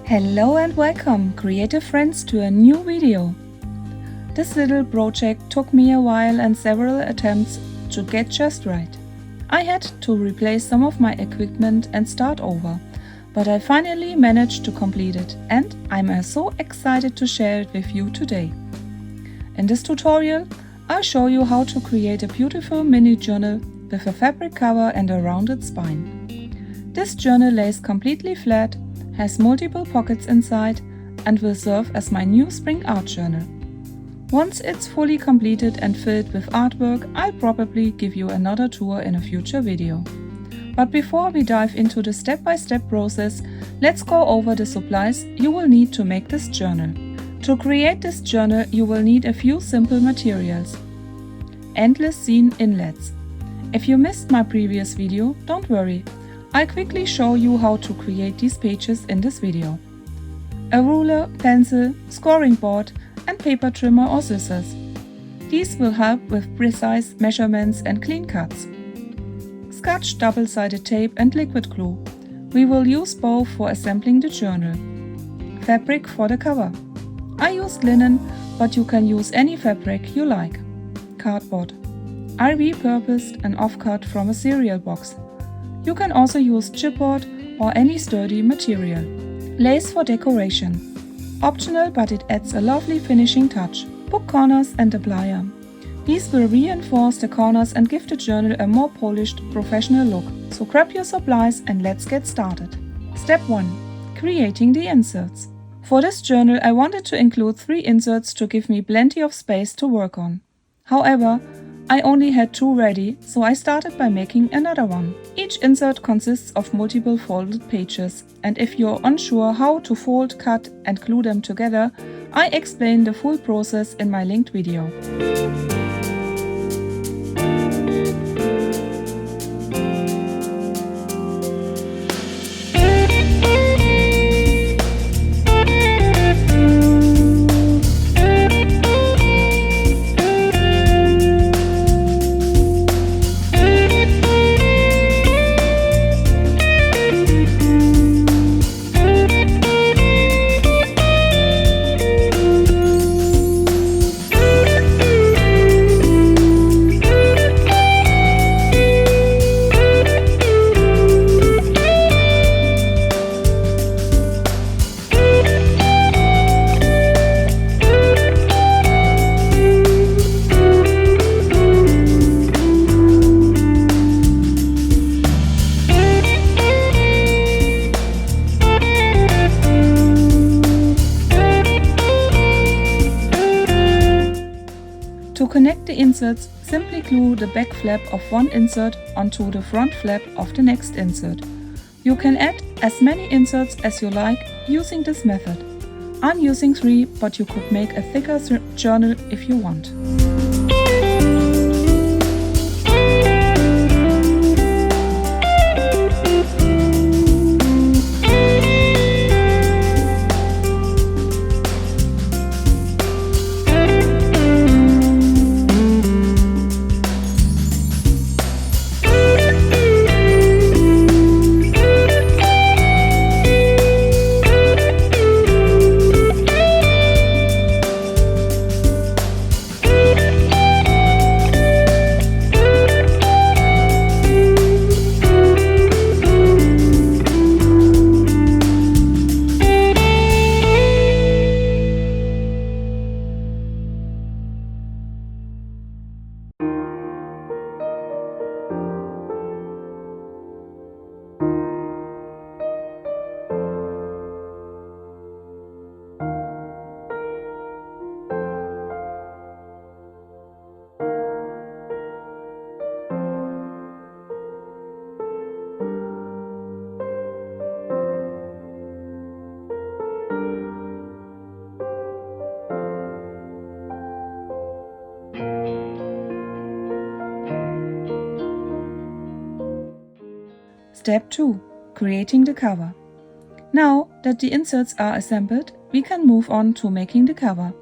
Hello and welcome, creative friends, to a new video. This little project took me a while and several attempts to get just right. I had to replace some of my equipment and start over, but I finally managed to complete it and I'm so excited to share it with you today. In this tutorial, I'll show you how to create a beautiful mini journal with a fabric cover and a rounded spine. This journal lays completely flat, has multiple pockets inside and will serve as my new spring art journal. Once it's fully completed and filled with artwork, I'll probably give you another tour in a future video. But before we dive into the step-by-step process, let's go over the supplies you will need to make this journal. To create this journal, you will need a few simple materials. Endless seam inlets. If you missed my previous video, don't worry. I'll quickly show you how to create these pages in this video. A ruler, pencil, scoring board and paper trimmer or scissors. These will help with precise measurements and clean cuts. Scotch double-sided tape and liquid glue. We will use both for assembling the journal. Fabric for the cover. I used linen, but you can use any fabric you like. Cardboard. I repurposed an offcut from a cereal box. You can also use chipboard or any sturdy material. Lace for decoration. Optional, but it adds a lovely finishing touch. Book corners and a plier. These will reinforce the corners and give the journal a more polished, professional look. So grab your supplies and let's get started. Step 1. Creating the inserts. For this journal I wanted to include 3 inserts to give me plenty of space to work on. However, I only had 2 ready, so I started by making another one. Each insert consists of multiple folded pages, and if you're unsure how to fold, cut and glue them together, I explain the full process in my linked video. To connect the inserts, simply glue the back flap of one insert onto the front flap of the next insert. You can add as many inserts as you like using this method. I'm using 3, but you could make a thicker journal if you want. Step 2. Creating the cover. Now that the inserts are assembled, we can move on to making the cover.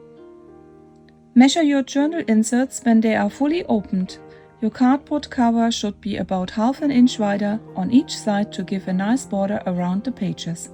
Measure your journal inserts when they are fully opened. Your cardboard cover should be about half an inch wider on each side to give a nice border around the pages.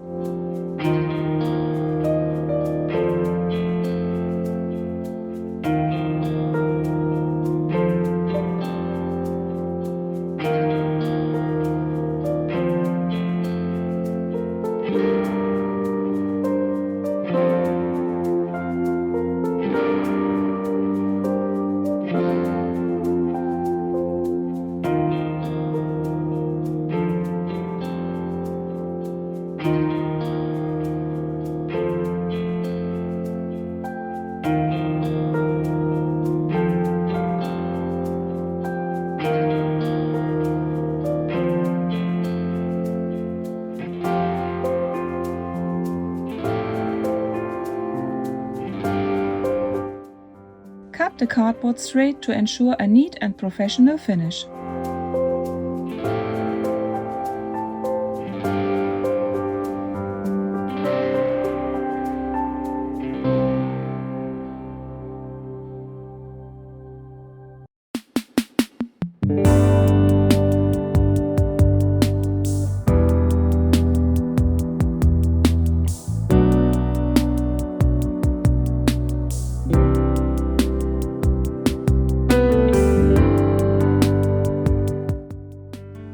Cut the cardboard straight to ensure a neat and professional finish.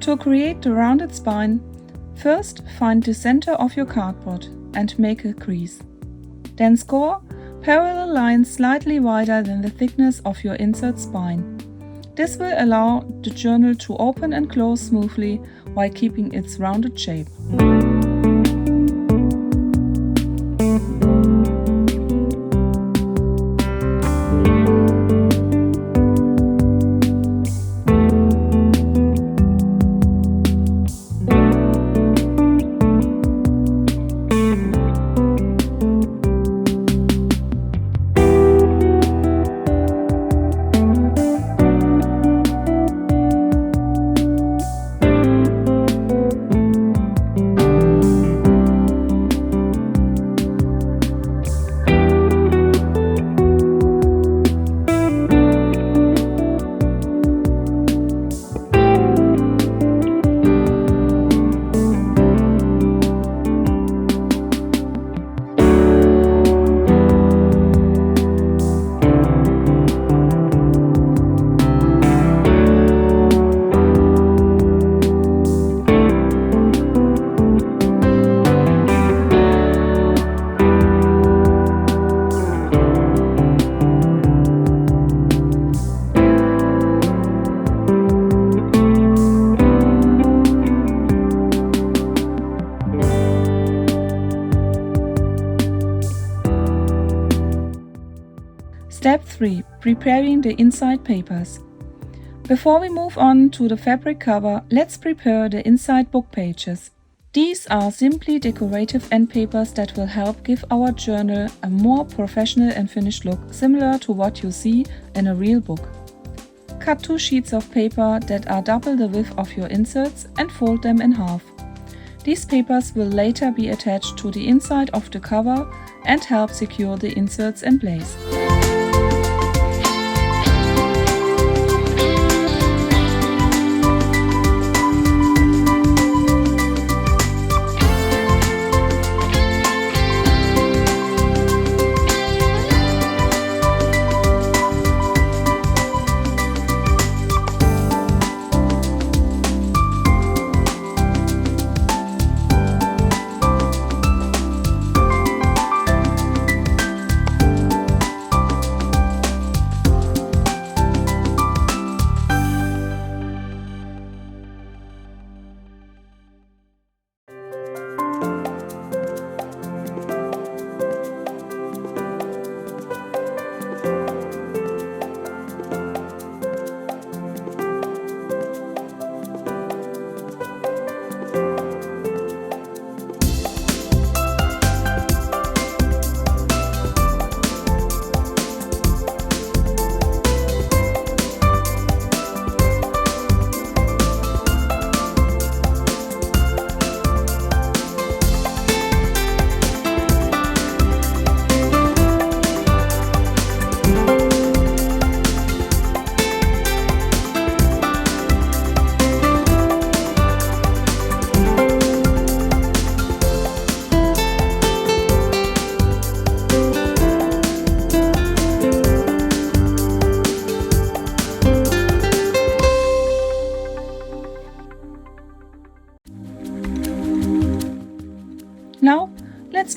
To create the rounded spine, first find the center of your cardboard and make a crease. Then score parallel lines slightly wider than the thickness of your insert spine. This will allow the journal to open and close smoothly while keeping its rounded shape. Step 3. Preparing the inside papers. Before we move on to the fabric cover, let's prepare the inside book pages. These are simply decorative end papers that will help give our journal a more professional and finished look, similar to what you see in a real book. Cut 2 sheets of paper that are double the width of your inserts and fold them in half. These papers will later be attached to the inside of the cover and help secure the inserts in place.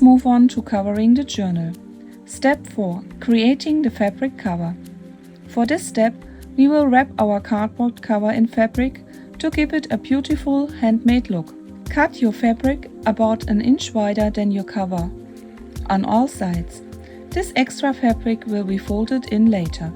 Let's move on to covering the journal. Step 4. Creating the fabric cover. For this step, we will wrap our cardboard cover in fabric to give it a beautiful handmade look. Cut your fabric about an inch wider than your cover on all sides. This extra fabric will be folded in later.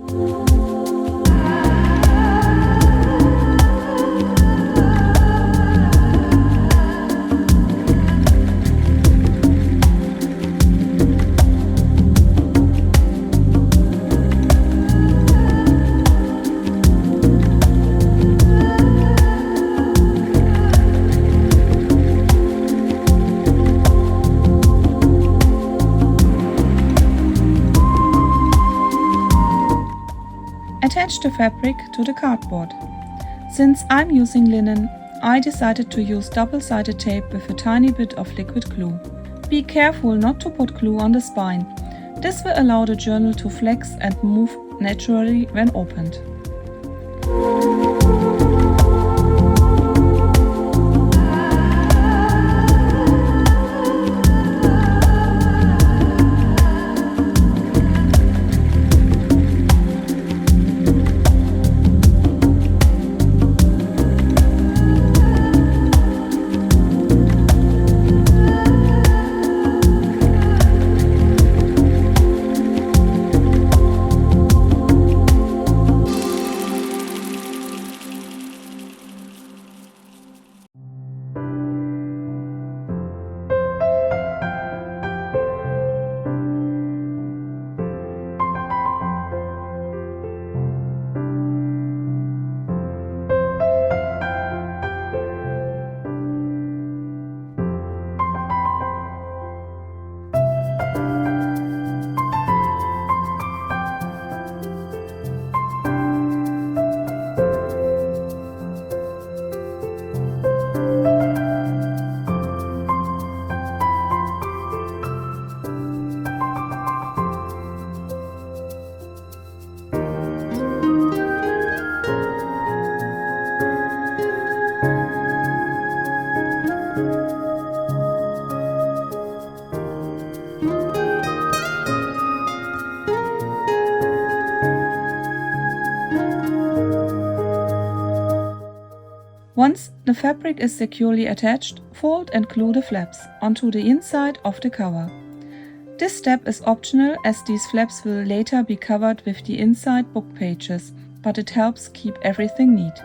Attach the fabric to the cardboard. Since I'm using linen, I decided to use double-sided tape with a tiny bit of liquid glue. Be careful not to put glue on the spine. This will allow the journal to flex and move naturally when opened. Once the fabric is securely attached, fold and glue the flaps onto the inside of the cover. This step is optional as these flaps will later be covered with the inside book pages, but it helps keep everything neat.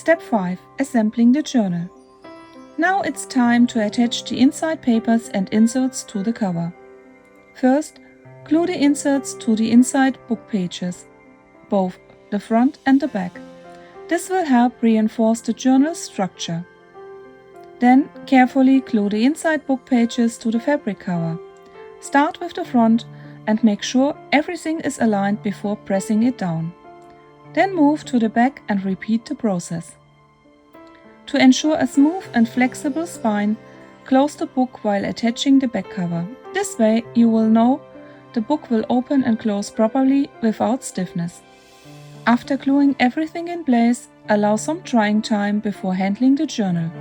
Step 5. Assembling the journal. Now it's time to attach the inside papers and inserts to the cover. First, glue the inserts to the inside book pages, both the front and the back. This will help reinforce the journal's structure. Then, carefully glue the inside book pages to the fabric cover. Start with the front and make sure everything is aligned before pressing it down. Then move to the back and repeat the process. To ensure a smooth and flexible spine, close the book while attaching the back cover. This way you will know the book will open and close properly without stiffness. After gluing everything in place, allow some drying time before handling the journal.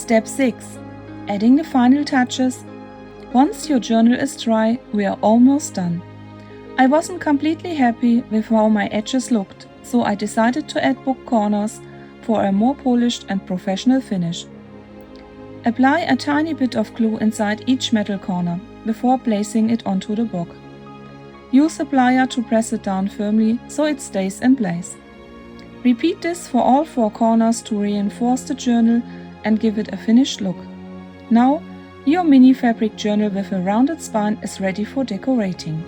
Step 6. Adding the final touches. Once your journal is dry, we are almost done. I wasn't completely happy with how my edges looked, so I decided to add book corners for a more polished and professional finish. Apply a tiny bit of glue inside each metal corner before placing it onto the book. Use a plier to press it down firmly so it stays in place. Repeat this for all 4 corners to reinforce the journal and give it a finished look. Now, your mini fabric journal with a rounded spine is ready for decorating.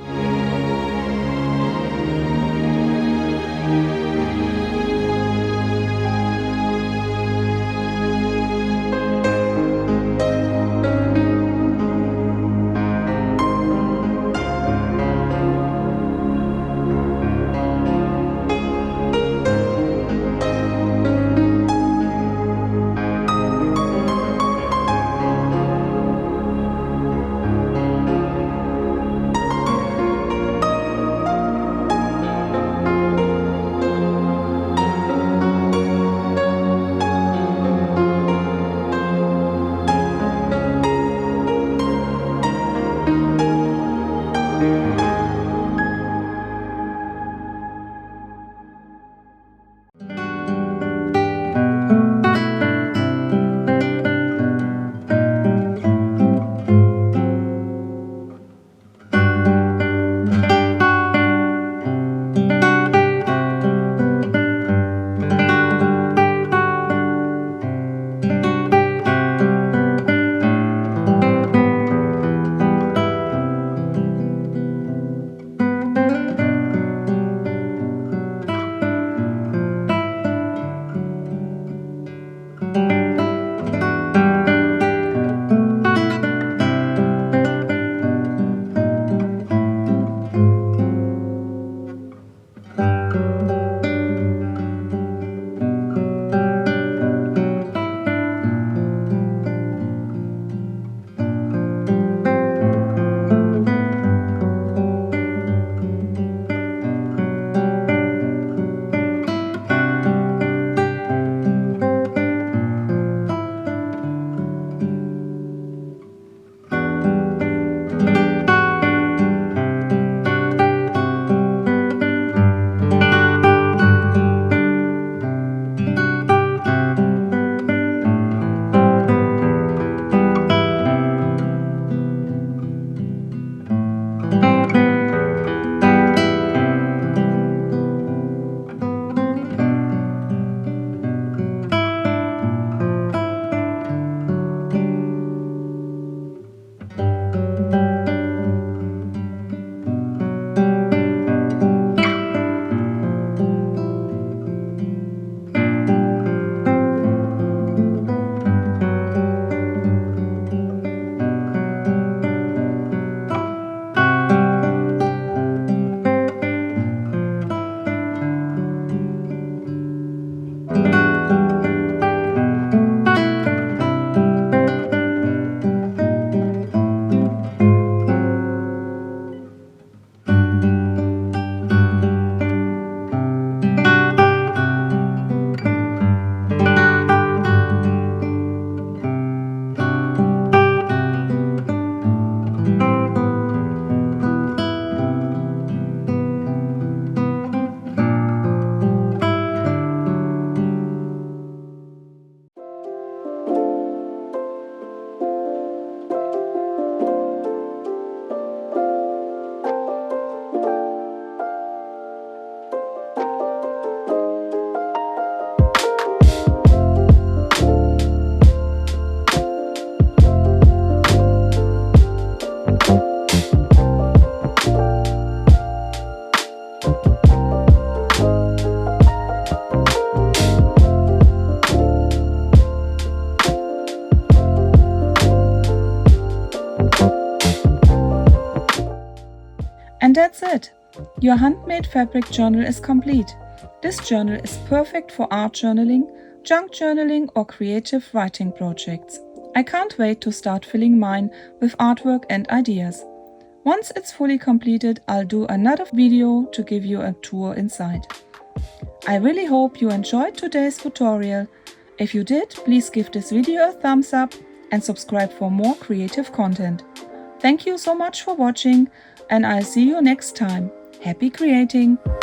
that's it! Your handmade fabric journal is complete. This journal is perfect for art journaling, junk journaling or creative writing projects. I can't wait to start filling mine with artwork and ideas. Once it's fully completed, I'll do another video to give you a tour inside. I really hope you enjoyed today's tutorial. If you did, please give this video a thumbs up and subscribe for more creative content. Thank you so much for watching, and I'll see you next time. Happy creating!